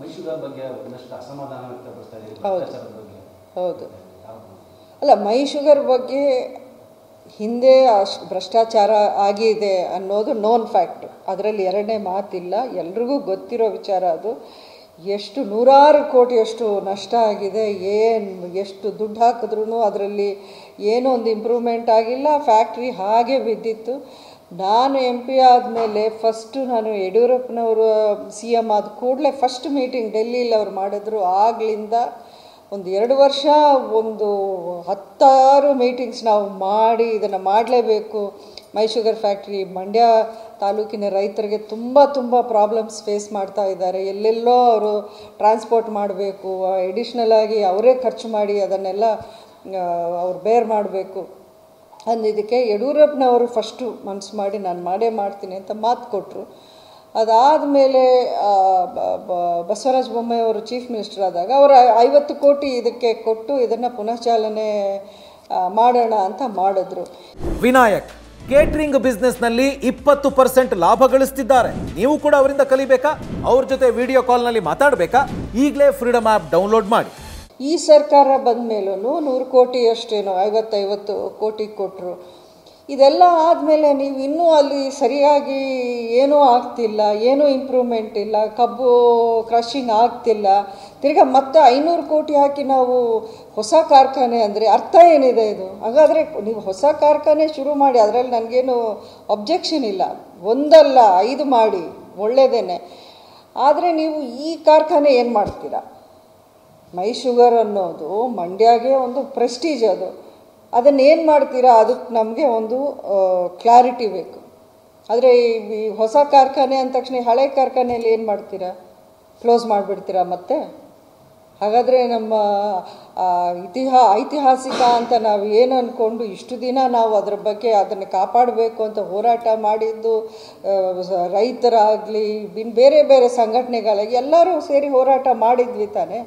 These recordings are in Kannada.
ಮೈಸೂರು ಬಗ್ಗೆ ಒಂದಷ್ಟು ಅಸಮಾಧಾನ ವ್ಯಕ್ತಪಡಿಸ್ತಾ ಇದ್ದೀರಿ ಬಗ್ಗೆ. ಹೌದು, ಅಲ್ಲ ಮೈ ಶುಗರ್ ಬಗ್ಗೆ ಹಿಂದೆ ಭ್ರಷ್ಟಾಚಾರ ಆಗಿದೆ ಅನ್ನೋದು ನೋನ್ ಫ್ಯಾಕ್ಟು, ಅದರಲ್ಲಿ ಎರಡನೇ ಮಾತಿಲ್ಲ, ಎಲ್ರಿಗೂ ಗೊತ್ತಿರೋ ವಿಚಾರ ಅದು. ಎಷ್ಟು ನೂರಾರು ಕೋಟಿಯಷ್ಟು ನಷ್ಟ ಆಗಿದೆ, ಎಷ್ಟು ದುಡ್ಡು ಹಾಕಿದ್ರೂ ಅದರಲ್ಲಿ ಏನೋ ಒಂದು ಇಂಪ್ರೂವ್ಮೆಂಟ್ ಆಗಿಲ್ಲ, ಫ್ಯಾಕ್ಟ್ರಿ ಹಾಗೆ ಬಿದ್ದಿತ್ತು. ನಾನು MP ಆದಮೇಲೆ ಫಸ್ಟು ನಾನು ಯಡಿಯೂರಪ್ಪನವರು CM ಆದ ಕೂಡಲೇ ಫಸ್ಟ್ ಮೀಟಿಂಗ್ ಡೆಲ್ಲಿಯಲ್ಲಿ ಅವ್ರು ಮಾಡಿದ್ರು. ಆಗಲಿಂದ ಒಂದು 2 ವರ್ಷ ಒಂದು 10 ಮೀಟಿಂಗ್ಸ್ ನಾವು ಮಾಡಿ ಇದನ್ನು ಮಾಡಲೇಬೇಕು. ಮೈ ಶುಗರ್ ಫ್ಯಾಕ್ಟ್ರಿ ಮಂಡ್ಯ ತಾಲೂಕಿನ ರೈತರಿಗೆ ತುಂಬ ಪ್ರಾಬ್ಲಮ್ಸ್ ಫೇಸ್ ಮಾಡ್ತಾ ಇದ್ದಾರೆ. ಎಲ್ಲೆಲ್ಲೋ ಅವರು ಟ್ರಾನ್ಸ್ಪೋರ್ಟ್ ಮಾಡಬೇಕು, ಎಡಿಷ್ನಲ್ ಆಗಿ ಅವರೇ ಖರ್ಚು ಮಾಡಿ ಅದನ್ನೆಲ್ಲ ಅವ್ರು ಬೇರ್ ಮಾಡಬೇಕು ಅಂದಿದ್ದಕ್ಕೆ ಯಡಿಯೂರಪ್ಪನವರು ಫಸ್ಟು ಮನಸ್ಸು ಮಾಡಿ ನಾನು ಮಾಡ್ತೀನಿ ಅಂತ ಮಾತು ಕೊಟ್ಟರು. ಅದಾದಮೇಲೆ ಬಸವರಾಜ ಬೊಮ್ಮಾಯಿ ಅವರು ಚೀಫ್ ಮಿನಿಸ್ಟರ್ ಆದಾಗ ಅವರು 50 ಕೋಟಿ ಇದಕ್ಕೆ ಕೊಟ್ಟು ಇದನ್ನು ಪುನಃಚಾಲನೆ ಮಾಡೋಣ ಅಂತ ಮಾಡಿದ್ರು. ವಿನಾಯಕ್ ಕೇಟರಿಂಗ್ ಬಿಸ್ನೆಸ್ನಲ್ಲಿ 20% ಲಾಭ ಗಳಿಸ್ತಿದ್ದಾರೆ. ನೀವು ಕೂಡ ಅವರಿಂದ ಕಲಿಬೇಕಾ? ಅವ್ರ ಜೊತೆ ವಿಡಿಯೋ ಕಾಲ್ನಲ್ಲಿ ಮಾತಾಡಬೇಕಾ? ಈಗಲೇ ಫ್ರೀಡಮ್ ಆ್ಯಪ್ ಡೌನ್ಲೋಡ್ ಮಾಡಿ. ಈ ಸರ್ಕಾರ ಬಂದ ಮೇಲೂ 100 ಕೋಟಿ ಅಷ್ಟೇನೋ 50 ಕೋಟಿ ಕೊಟ್ಟರು. ಇದೆಲ್ಲ ಆದಮೇಲೆ ನೀವು ಇನ್ನೂ ಅಲ್ಲಿ ಸರಿಯಾಗಿ ಏನೂ ಆಗ್ತಿಲ್ಲ, ಏನೂ ಇಂಪ್ರೂವ್ಮೆಂಟ್ ಇಲ್ಲ, ಕಬ್ಬು ಕ್ರಷಿಂಗ್ ಆಗ್ತಿಲ್ಲ. ತಿರ್ಗಾ ಮತ್ತೆ 500 ಕೋಟಿ ಹಾಕಿ ನಾವು ಹೊಸ ಕಾರ್ಖಾನೆ ಅಂದರೆ ಅರ್ಥ ಏನಿದೆ ಇದು? ಹಾಗಾದರೆ ನೀವು ಹೊಸ ಕಾರ್ಖಾನೆ ಶುರು ಮಾಡಿ, ಅದರಲ್ಲಿ ನನಗೇನು ಅಬ್ಜೆಕ್ಷನ್ ಇಲ್ಲ, 1 ಅಲ್ಲ 5 ಮಾಡಿ ಒಳ್ಳೆಯದೇನೆ. ಆದರೆ ನೀವು ಈ ಕಾರ್ಖಾನೆ ಏನು ಮಾಡ್ತೀರಾ? ಮೈ ಶುಗರ್ ಅನ್ನೋದು ಮಂಡ್ಯಗೆ ಒಂದು ಪ್ರೆಸ್ಟೀಜ್, ಅದನ್ನೇನು ಮಾಡ್ತೀರಾ? ಅದಕ್ಕೆ ನಮಗೆ ಒಂದು ಕ್ಲಾರಿಟಿ ಬೇಕು. ಆದರೆ ಈ ಹೊಸ ಕಾರ್ಖಾನೆ ಅಂದ ತಕ್ಷಣ ಹಳೆ ಕಾರ್ಖಾನೆಯಲ್ಲಿ ಏನು ಮಾಡ್ತೀರಾ? ಕ್ಲೋಸ್ ಮಾಡಿಬಿಡ್ತೀರಾ ಮತ್ತೆ? ಹಾಗಾದರೆ ನಮ್ಮ ಐತಿಹಾಸಿಕ ಅಂತ ನಾವು ಏನು ಅಂದ್ಕೊಂಡು ಇಷ್ಟು ದಿನ ನಾವು ಅದರ ಬಗ್ಗೆ ಅದನ್ನು ಕಾಪಾಡಬೇಕು ಅಂತ ಹೋರಾಟ ಮಾಡಿದ್ದು, ರೈತರಾಗಲಿ ಬೇರೆ ಬೇರೆ ಸಂಘಟನೆಗಳಾಗಿ ಎಲ್ಲರೂ ಸೇರಿ ಹೋರಾಟ ಮಾಡಿದ್ವಿ ತಾನೆ.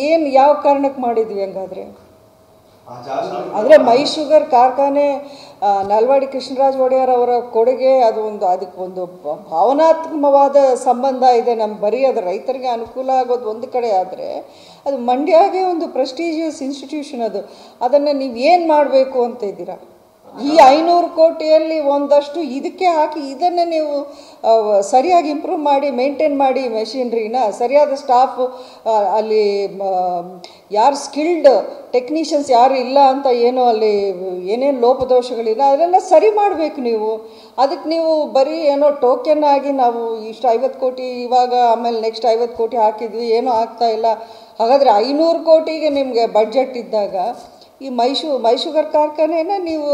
ಏನು ಯಾವ ಕಾರಣಕ್ಕೆ ಮಾಡಿದ್ವಿ ಹಂಗಾದರೆ? ಆದರೆ ಮೈ ಶುಗರ್ ಕಾರ್ಖಾನೆ ನಾಲ್ವಾಡಿ ಕೃಷ್ಣರಾಜ ಒಡೆಯರ್ ಅವರ ಕೊಡುಗೆ, ಅದಕ್ಕೊಂದು ಭಾವನಾತ್ಮಕವಾದ ಸಂಬಂಧ ಇದೆ. ನಮ್ಮ ಬರೀ ಅದು ರೈತರಿಗೆ ಅನುಕೂಲ ಆಗೋದು ಒಂದು ಕಡೆ ಆದರೆ, ಅದು ಮಂಡ್ಯಗೆ ಒಂದು ಪ್ರೆಸ್ಟೀಜಿಯಸ್ ಇನ್ಸ್ಟಿಟ್ಯೂಷನ್. ಅದನ್ನು ನೀವು ಏನು ಮಾಡಬೇಕು ಅಂತ ಇದ್ದೀರಾ? ಈ 500 ಕೋಟಿಯಲ್ಲಿ ಒಂದಷ್ಟು ಇದಕ್ಕೆ ಹಾಕಿ ಇದನ್ನು ನೀವು ಸರಿಯಾಗಿ ಇಂಪ್ರೂವ್ ಮಾಡಿ ಮೇಂಟೈನ್ ಮಾಡಿ ಮೆಷಿನ್ರಿನ, ಸರಿಯಾದ ಸ್ಟಾಫ್ ಅಲ್ಲಿ ಯಾರು ಸ್ಕಿಲ್ಡ್ ಟೆಕ್ನಿಷಿಯನ್ಸ್ ಯಾರು ಇಲ್ಲ ಅಂತ ಏನೋ ಅಲ್ಲಿ ಏನೇನು ಲೋಪದೋಷಗಳಿಲ್ಲ ಅದನ್ನೆಲ್ಲ ಸರಿ ಮಾಡಬೇಕು ನೀವು. ಅದಕ್ಕೆ ನೀವು ಬರೀ ಏನೋ ಟೋಕೆನ್ ಆಗಿ ನಾವು ಇಷ್ಟು 50 ಕೋಟಿ ಇವಾಗ ಆಮೇಲೆ ನೆಕ್ಸ್ಟ್ 50 ಕೋಟಿ ಹಾಕಿದ್ವಿ, ಏನೂ ಆಗ್ತಾ ಇಲ್ಲ. ಹಾಗಾದರೆ 500 ಕೋಟಿಗೆ ನಿಮಗೆ ಬಡ್ಜೆಟ್ ಇದ್ದಾಗ ಈ ಮೈ ಶುಗರ್ ಕಾರ್ಖಾನೆನ ನೀವು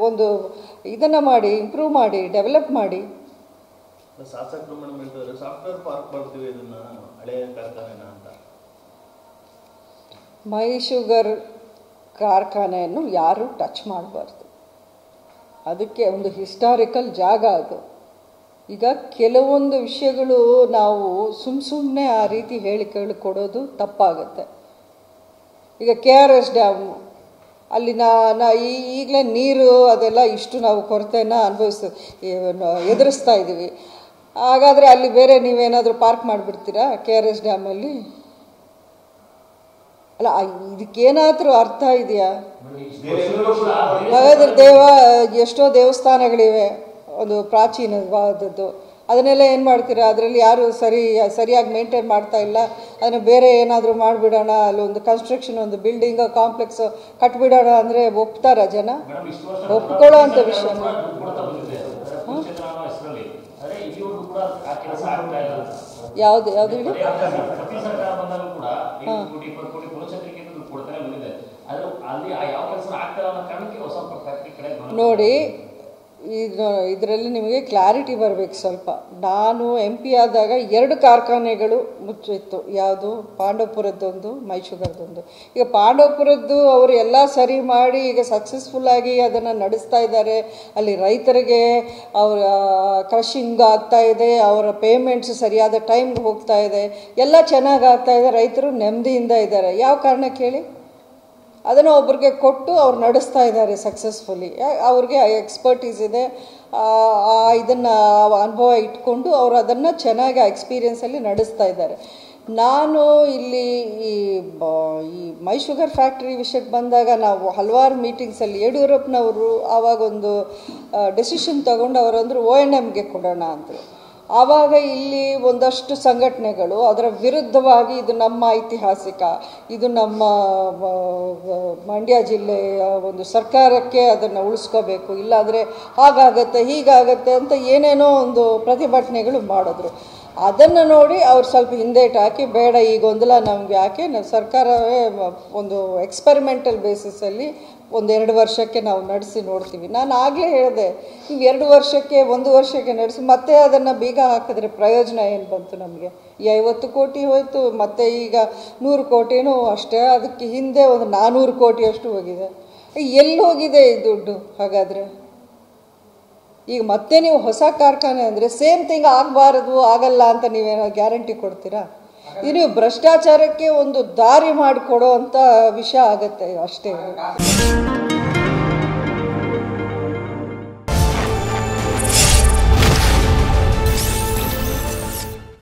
ಒಂದು ಇದನ್ನು ಮಾಡಿ, ಇಂಪ್ರೂವ್ ಮಾಡಿ, ಡೆವಲಪ್ ಮಾಡಿ. ಸಾಫ್ಟ್ವೇರ್ ಪಾರ್ಕ್ ಮಾಡ್ತೀವಿ ಇದನ್ನ ಹಳೆಯ ಕಾರ್ಖಾನೆನ ಅಂತ. ಮೈ ಶುಗರ್ ಕಾರ್ಖಾನೆಯನ್ನು ಯಾರು ಟಚ್ ಮಾಡಬಾರ್ದು. ಅದಕ್ಕೆ ಒಂದು ಹಿಸ್ಟಾರಿಕಲ್ ಜಾಗ ಅದು. ಈಗ ಕೆಲವೊಂದು ವಿಷಯಗಳು ನಾವು ಸುಮ್ಮನೆ ಆ ರೀತಿ ಹೇಳಿಕೆಗಳು ಕೊಡೋದು ತಪ್ಪಾಗುತ್ತೆ. ಈಗ KRS ಡ್ಯಾಮು ಅಲ್ಲಿ ಈಗಲೇ ನೀರು ಅದೆಲ್ಲ ಇಷ್ಟು ನಾವು ಕೊರತೆನ ಎದುರಿಸ್ತಾ ಇದ್ದೀವಿ. ಹಾಗಾದರೆ ಅಲ್ಲಿ ಬೇರೆ ನೀವೇನಾದರೂ ಪಾರ್ಕ್ ಮಾಡಿಬಿಡ್ತೀರಾ KRS ಡ್ಯಾಮಲ್ಲಿ? ಅಲ್ಲ, ಇದಕ್ಕೇನಾದರೂ ಅರ್ಥ ಇದೆಯಾ? ಹಾಗಾದರೆ ಎಷ್ಟೋ ದೇವಸ್ಥಾನಗಳಿವೆ ಒಂದು ಪ್ರಾಚೀನವಾದದ್ದು, ಅದನ್ನೆಲ್ಲ ಏನು ಮಾಡ್ತೀರಾ? ಅದರಲ್ಲಿ ಯಾರು ಸರಿಯಾಗಿ ಮೇಂಟೈನ್ ಮಾಡ್ತಾ ಇಲ್ಲ. ಅದನ್ನು ಬೇರೆ ಏನಾದರೂ ಮಾಡಿಬಿಡೋಣ, ಅಲ್ಲೊಂದು ಕನ್ಸ್ಟ್ರಕ್ಷನ್ ಒಂದು ಬಿಲ್ಡಿಂಗ್ ಕಾಂಪ್ಲೆಕ್ಸ್ ಕಟ್ಬಿಡೋಣ ಅಂದರೆ ಒಪ್ತಾರ ಜನ? ಒಪ್ಕೊಳ್ಳೋ ಅಂಥ ವಿಷಯ ಯಾವುದು ಹೇಳಿ? ನೋಡಿ, ಇದರಲ್ಲಿ ನಿಮಗೆ ಕ್ಲಾರಿಟಿ ಬರಬೇಕು ಸ್ವಲ್ಪ. ನಾನು MP ಆದಾಗ 2 ಕಾರ್ಖಾನೆಗಳು ಮುಚ್ಚಿತ್ತು. ಯಾವುದು? ಪಾಂಡವಪುರದ್ದೊಂದು, ಮೈ ಶುಗರ್ದೊಂದು. ಈಗ ಪಾಂಡವಪುರದ್ದು ಅವರು ಎಲ್ಲ ಸರಿ ಮಾಡಿ ಈಗ ಸಕ್ಸಸ್ಫುಲ್ಲಾಗಿ ಅದನ್ನು ನಡೆಸ್ತಾ ಇದ್ದಾರೆ. ಅಲ್ಲಿ ರೈತರಿಗೆ ಅವರ ಕ್ರಷಿಂಗ್ ಆಗ್ತಾ ಇದೆ, ಅವರ ಪೇಮೆಂಟ್ಸ್ ಸರಿಯಾದ ಟೈಮ್ಗೆ ಹೋಗ್ತಾ ಇದೆ, ಎಲ್ಲ ಚೆನ್ನಾಗಿ ಆಗ್ತಾ ಇದೆ, ರೈತರು ನೆಮ್ಮದಿಯಿಂದ ಇದ್ದಾರೆ. ಯಾವ ಕಾರಣಕ್ಕೆ ಹೇಳಿ? ಅದನ್ನು ಒಬ್ರಿಗೆ ಕೊಟ್ಟು ಅವ್ರು ನಡೆಸ್ತಾ ಇದ್ದಾರೆ ಸಕ್ಸಸ್ಫುಲಿ. ಅವ್ರಿಗೆ ಎಕ್ಸ್ಪರ್ಟೀಸ್ ಇದೆ, ಇದನ್ನು ಅನುಭವ ಇಟ್ಕೊಂಡು ಅವರು ಅದನ್ನು ಚೆನ್ನಾಗಿ ಆ ಎಕ್ಸ್ಪೀರಿಯೆನ್ಸಲ್ಲಿ ನಡೆಸ್ತಾ ಇದ್ದಾರೆ. ನಾನು ಇಲ್ಲಿ ಈ ಮೈ ಶುಗರ್ ಫ್ಯಾಕ್ಟ್ರಿ ವಿಷಯಕ್ಕೆ ಬಂದಾಗ ನಾವು ಹಲವಾರು ಮೀಟಿಂಗ್ಸಲ್ಲಿ ಯಡಿಯೂರಪ್ಪನವರು ಆವಾಗೊಂದು ಡೆಸಿಷನ್ ತಗೊಂಡು ಅವರಂದರು ONMಗೆ ಕೊಡೋಣ ಅಂದರು. ಆವಾಗ ಇಲ್ಲಿ ಒಂದಷ್ಟು ಸಂಘಟನೆಗಳು ಅದರ ವಿರುದ್ಧವಾಗಿ ಇದು ನಮ್ಮ ಐತಿಹಾಸಿಕ, ಇದು ನಮ್ಮ ಮಂಡ್ಯ ಜಿಲ್ಲೆಯ ಒಂದು ಸರ್ಕಾರಕ್ಕೆ ಅದನ್ನು ಉಳಿಸ್ಕೋಬೇಕು, ಇಲ್ಲಾಂದರೆ ಹಾಗಾಗತ್ತೆ ಹೀಗಾಗತ್ತೆ ಅಂತ ಏನೇನೋ ಒಂದು ಪ್ರತಿಭಟನೆಗಳು ಮಾಡಿದ್ರು. ಅದನ್ನು ನೋಡಿ ಅವ್ರು ಸ್ವಲ್ಪ ಹಿಂದೇಟು ಹಾಕಿ ಬೇಡ ಈ ಗೊಂದಲ ನಮ್ಗೆ ಯಾಕೆ, ನಾವು ಸರ್ಕಾರವೇ ಒಂದು ಎಕ್ಸ್ಪೆರಿಮೆಂಟಲ್ ಬೇಸಿಸಲ್ಲಿ 1-2 ವರ್ಷಕ್ಕೆ ನಾವು ನಡೆಸಿ ನೋಡ್ತೀವಿ. ನಾನು ಆಗಲೇ ಹೇಳಿದೆ, ನೀವು 2 ವರ್ಷಕ್ಕೆ 1 ವರ್ಷಕ್ಕೆ ನಡೆಸಿ ಮತ್ತೆ ಅದನ್ನು ಬೀಗ ಹಾಕಿದ್ರೆ ಪ್ರಯೋಜನ ಏನು ಬಂತು ನಮಗೆ? ಈ 50 ಕೋಟಿ ಹೋಯಿತು, ಮತ್ತು ಈಗ 100 ಕೋಟಿನೂ ಅಷ್ಟೇ, ಅದಕ್ಕೆ ಹಿಂದೆ ಒಂದು 400 ಕೋಟಿಯಷ್ಟು ಹೋಗಿದೆ. ಎಲ್ಲಿ ಹೋಗಿದೆ ಈ ದುಡ್ಡು ಹಾಗಾದರೆ? ಈಗ ಮತ್ತೆ ನೀವು ಹೊಸ ಕಾರ್ಖಾನೆ ಅಂದರೆ ಸೇಮ್ ಥಿಂಗ್ ಆಗಬಾರದು, ಆಗಲ್ಲ ಅಂತ ನೀವೇನೋ ಗ್ಯಾರಂಟಿ ಕೊಡ್ತೀರಾ? ಇದು ನೀವು ಭ್ರಷ್ಟಾಚಾರಕ್ಕೆ ಒಂದು ದಾರಿ ಮಾಡಿಕೊಡೋ ಅಂಥ ವಿಷಯ ಆಗುತ್ತೆ ಅಷ್ಟೇ.